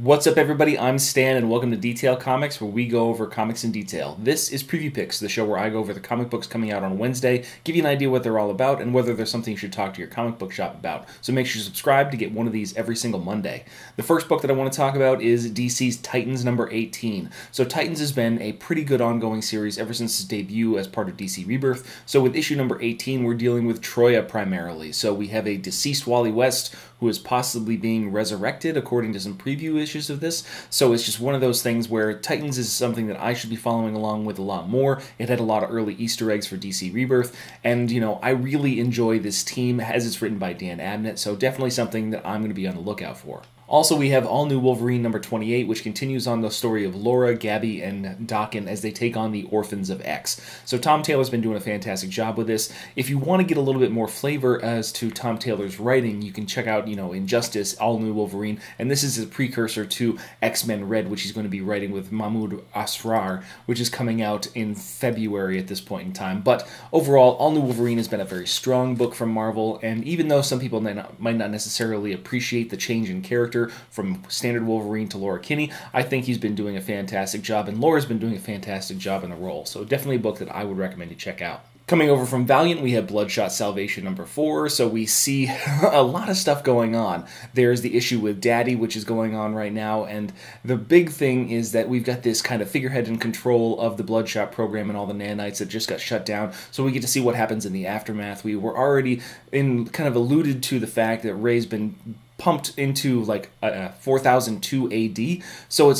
What's up, everybody? I'm Stan, and welcome to Detail Comics, where we go over comics in detail. This is Preview Picks, the show where I go over the comic books coming out on Wednesday, give you an idea what they're all about, and whether there's something you should talk to your comic book shop about. So make sure you subscribe to get one of these every single Monday. The first book that I want to talk about is DC's Titans number 18. So Titans has been a pretty good ongoing series ever since its debut as part of DC Rebirth. So with issue number 18, we're dealing with Troya primarily. So we have a deceased Wally West who is possibly being resurrected, according to some preview issues of this. So it's just one of those things where Titans is something that I should be following along with a lot more. It had a lot of early Easter eggs for DC Rebirth, and I really enjoy this team as it's written by Dan Abnett, so definitely something that I'm going to be on the lookout for. Also, we have All New Wolverine number 28, which continues on the story of Laura, Gabby, and Daken as they take on the Orphans of X. So Tom Taylor's been doing a fantastic job with this. If you want to get a little bit more flavor as to Tom Taylor's writing, you can check out, Injustice, All New Wolverine, and this is a precursor to X-Men Red, which he's going to be writing with Mahmoud Asrar, which is coming out in February at this point in time. But overall, All New Wolverine has been a very strong book from Marvel, and even though some people might not necessarily appreciate the change in character from standard Wolverine to Laura Kinney, I think he's been doing a fantastic job, and Laura's been doing a fantastic job in the role. So definitely a book that I would recommend you check out. Coming over from Valiant, we have Bloodshot Salvation number 4, so we see a lot of stuff going on. There's the issue with Daddy, which is going on right now, and the big thing is that we've got this kind of figurehead in control of the Bloodshot program and all the nanites that just got shut down, so we get to see what happens in the aftermath. We were already kind of alluded to the fact that Ray's been pumped into like 4002 AD, so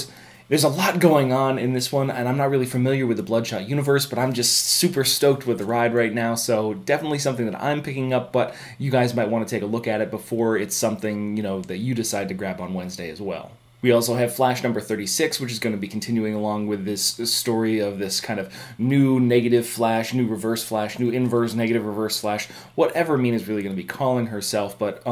there's a lot going on in this one, and I'm not really familiar with the Bloodshot universe, but I'm just super stoked with the ride right now, so definitely something that I'm picking up, but you guys might want to take a look at it before it's something, that you decide to grab on Wednesday as well. We also have Flash number 36, which is going to be continuing along with this story of this kind of new negative Flash, new reverse Flash, new inverse negative reverse Flash, whatever Mina's really going to be calling herself, but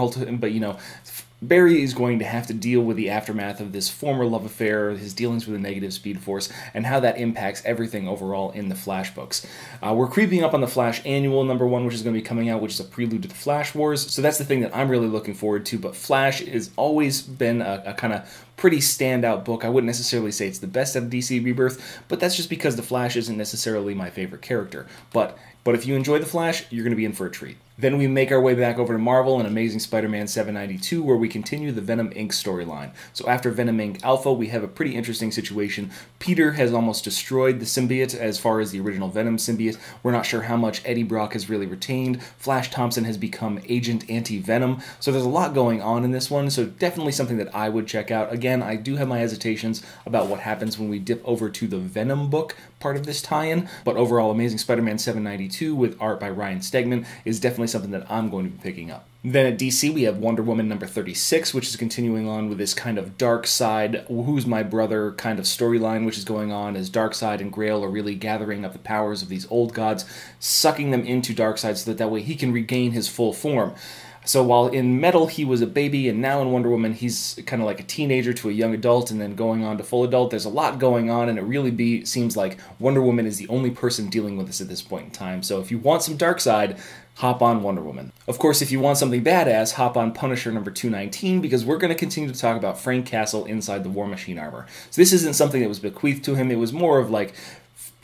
Barry is going to have to deal with the aftermath of this former love affair, his dealings with the negative Speed Force, and how that impacts everything overall in the Flash books. We're creeping up on the Flash Annual number 1, which is going to be coming out, which is a prelude to the Flash Wars, so that's the thing that I'm really looking forward to, but Flash has always been a kind of pretty standout book. I wouldn't necessarily say it's the best out of DC Rebirth, but that's just because the Flash isn't necessarily my favorite character. But if you enjoy the Flash, you're going to be in for a treat. Then we make our way back over to Marvel and Amazing Spider-Man 792, where we continue the Venom Inc. storyline. So after Venom Inc. Alpha, we have a pretty interesting situation. Peter has almost destroyed the symbiote as far as the original Venom symbiote. We're not sure how much Eddie Brock has really retained. Flash Thompson has become Agent Anti-Venom. So there's a lot going on in this one, so definitely something that I would check out. Again, I do have my hesitations about what happens when we dip over to the Venom book part of this tie-in, but overall, Amazing Spider-Man 792 with art by Ryan Stegman is definitely something that I'm going to be picking up. Then at DC, we have Wonder Woman number 36, which is continuing on with this kind of dark side, who's my brother kind of storyline, which is going on as Darkseid and Grail are really gathering up the powers of these old gods, sucking them into Darkseid so that way he can regain his full form. So while in Metal he was a baby, and now in Wonder Woman he's kind of like a teenager to a young adult and then going on to full adult, there's a lot going on, and it really seems like Wonder Woman is the only person dealing with this at this point in time. So if you want some Darkseid, hop on Wonder Woman. Of course, if you want something badass, hop on Punisher number 219, because we're going to continue to talk about Frank Castle inside the War Machine armor. So this isn't something that was bequeathed to him, it was more of like,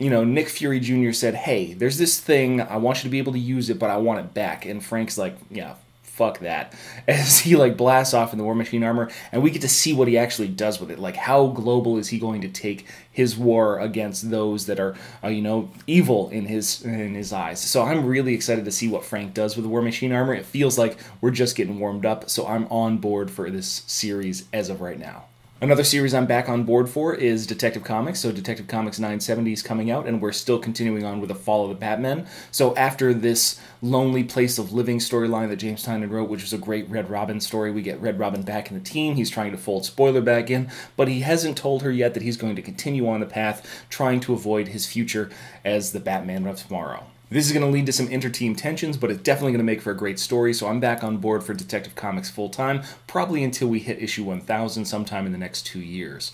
Nick Fury Jr. said, hey, there's this thing, I want you to be able to use it, but I want it back. And Frank's like, yeah, fuck that, as he blasts off in the War Machine armor, and we get to see what he actually does with it. Like, how global is he going to take his war against those that are, evil in his eyes. So I'm really excited to see what Frank does with the War Machine armor. It feels like we're just getting warmed up, so I'm on board for this series as of right now. Another series I'm back on board for is Detective Comics. So Detective Comics 970 is coming out, and we're still continuing on with the Fall of the Batman. So after this Lonely Place of Living storyline that James Tynion wrote, which was a great Red Robin story, we get Red Robin back in the team. He's trying to fold Spoiler back in, but he hasn't told her yet that he's going to continue on the path, trying to avoid his future as the Batman of tomorrow. This is going to lead to some inter-team tensions, but it's definitely going to make for a great story, so I'm back on board for Detective Comics full-time, probably until we hit issue 1000 sometime in the next 2 years.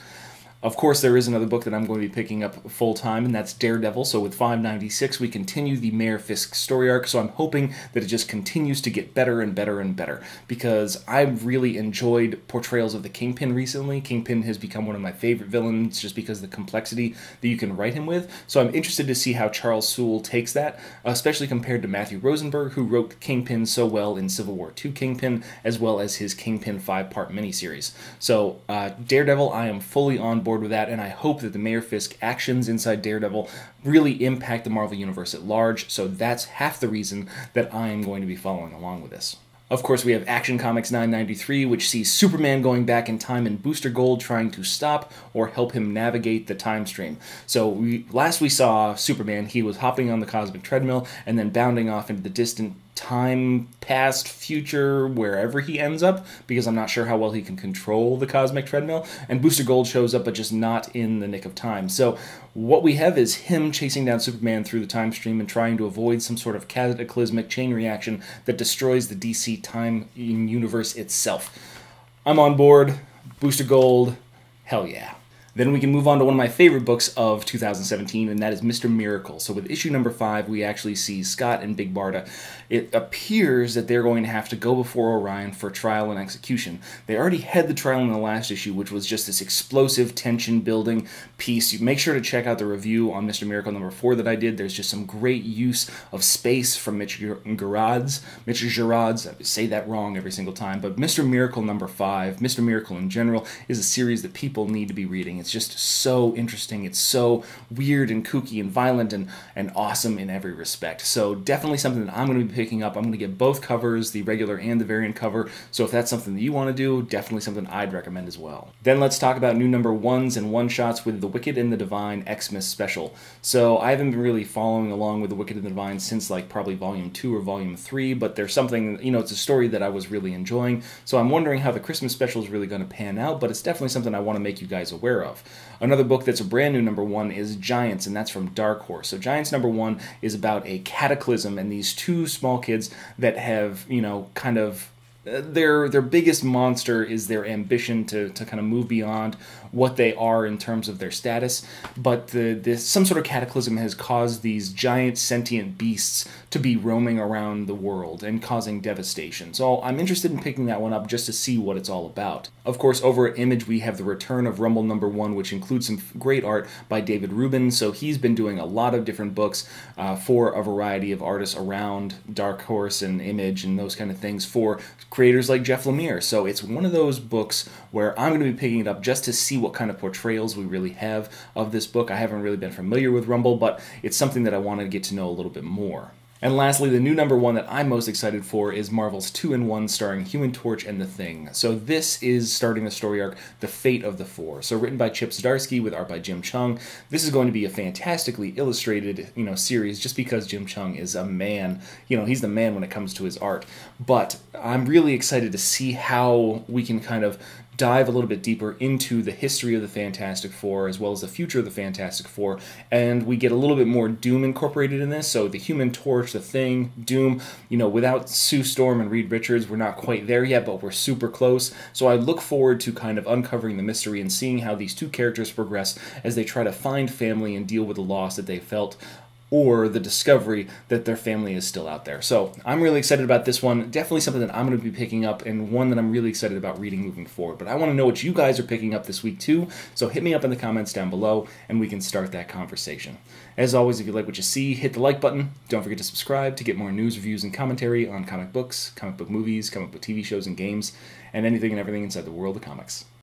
Of course, there is another book that I'm going to be picking up full-time, and that's Daredevil. So with 596, we continue the Mayor Fisk story arc, so I'm hoping that it just continues to get better and better and better, because I've really enjoyed portrayals of the Kingpin recently. Kingpin has become one of my favorite villains just because of the complexity that you can write him with. So I'm interested to see how Charles Soule takes that, especially compared to Matthew Rosenberg, who wrote Kingpin so well in Civil War II Kingpin, as well as his Kingpin 5-part miniseries. So Daredevil, I am fully on board with that, and I hope that the Mayor Fisk actions inside Daredevil really impact the Marvel Universe at large, so that's half the reason that I am going to be following along with this. Of course, we have Action Comics 993, which sees Superman going back in time and Booster Gold trying to stop or help him navigate the time stream. So last we saw Superman, he was hopping on the cosmic treadmill and then bounding off into the distant time, past, future, wherever he ends up, because I'm not sure how well he can control the cosmic treadmill, and Booster Gold shows up, but just not in the nick of time. So what we have is him chasing down Superman through the time stream and trying to avoid some sort of cataclysmic chain reaction that destroys the DC time universe itself. I'm on board. Booster Gold, hell yeah. Then we can move on to one of my favorite books of 2017, and that is Mr. Miracle. So with issue number 5, we actually see Scott and Big Barda. It appears that they're going to have to go before Orion for trial and execution. They already had the trial in the last issue, which was just this explosive tension-building piece. You make sure to check out the review on Mr. Miracle number 4 that I did. There's just some great use of space from Mitch Gerads. I say that wrong every single time, but Mr. Miracle number 5, Mr. Miracle in general, is a series that people need to be reading. It's just so interesting. It's so weird and kooky and violent and awesome in every respect. So definitely something that I'm going to be picking up. I'm going to get both covers, the regular and the variant cover. So if that's something that you want to do, definitely something I'd recommend as well. Then let's talk about new number 1s and one-shots with The Wicked and the Divine Xmas special. So I haven't been really following along with The Wicked and the Divine since like probably volume 2 or volume 3, but there's something, you know, it's a story that I was really enjoying. So I'm wondering how the Christmas special is really going to pan out, but it's definitely something I want to make you guys aware of. Another book that's a brand new number 1 is Giants, and that's from Dark Horse. So Giants number 1 is about a cataclysm and these two small kids that have, you know, kind of their biggest monster is their ambition to kind of move beyond what they are in terms of their status, but some sort of cataclysm has caused these giant sentient beasts to be roaming around the world and causing devastation. So I'm interested in picking that one up just to see what it's all about. Of course, over at Image we have the return of Rumble number 1, which includes some great art by David Rubin. So he's been doing a lot of different books for a variety of artists around Dark Horse and Image and those kind of things for creators like Jeff Lemire. So it's one of those books where I'm going to be picking it up just to see what kind of portrayals we really have of this book. I haven't really been familiar with Rumble, but it's something that I want to get to know a little bit more. And lastly, the new number 1 that I'm most excited for is Marvel's 2-in-1 starring Human Torch and The Thing. So this is starting the story arc, The Fate of the Four. So written by Chip Zdarsky with art by Jim Cheung. This is going to be a fantastically illustrated, you know, series just because Jim Cheung is a man. You know, he's the man when it comes to his art. But I'm really excited to see how we can kind of dive a little bit deeper into the history of the Fantastic Four as well as the future of the Fantastic Four, and we get a little bit more Doom incorporated in this. So the Human Torch, the Thing, Doom, you know, without Sue Storm and Reed Richards, we're not quite there yet, but we're super close. So I look forward to kind of uncovering the mystery and seeing how these two characters progress as they try to find family and deal with the loss that they felt, or the discovery that their family is still out there. So I'm really excited about this one. Definitely something that I'm going to be picking up, and one that I'm really excited about reading moving forward. But I want to know what you guys are picking up this week too, so hit me up in the comments down below and we can start that conversation. As always, if you like what you see, hit the like button. Don't forget to subscribe to get more news, reviews, and commentary on comic books, comic book movies, comic book TV shows and games, and anything and everything inside the world of comics.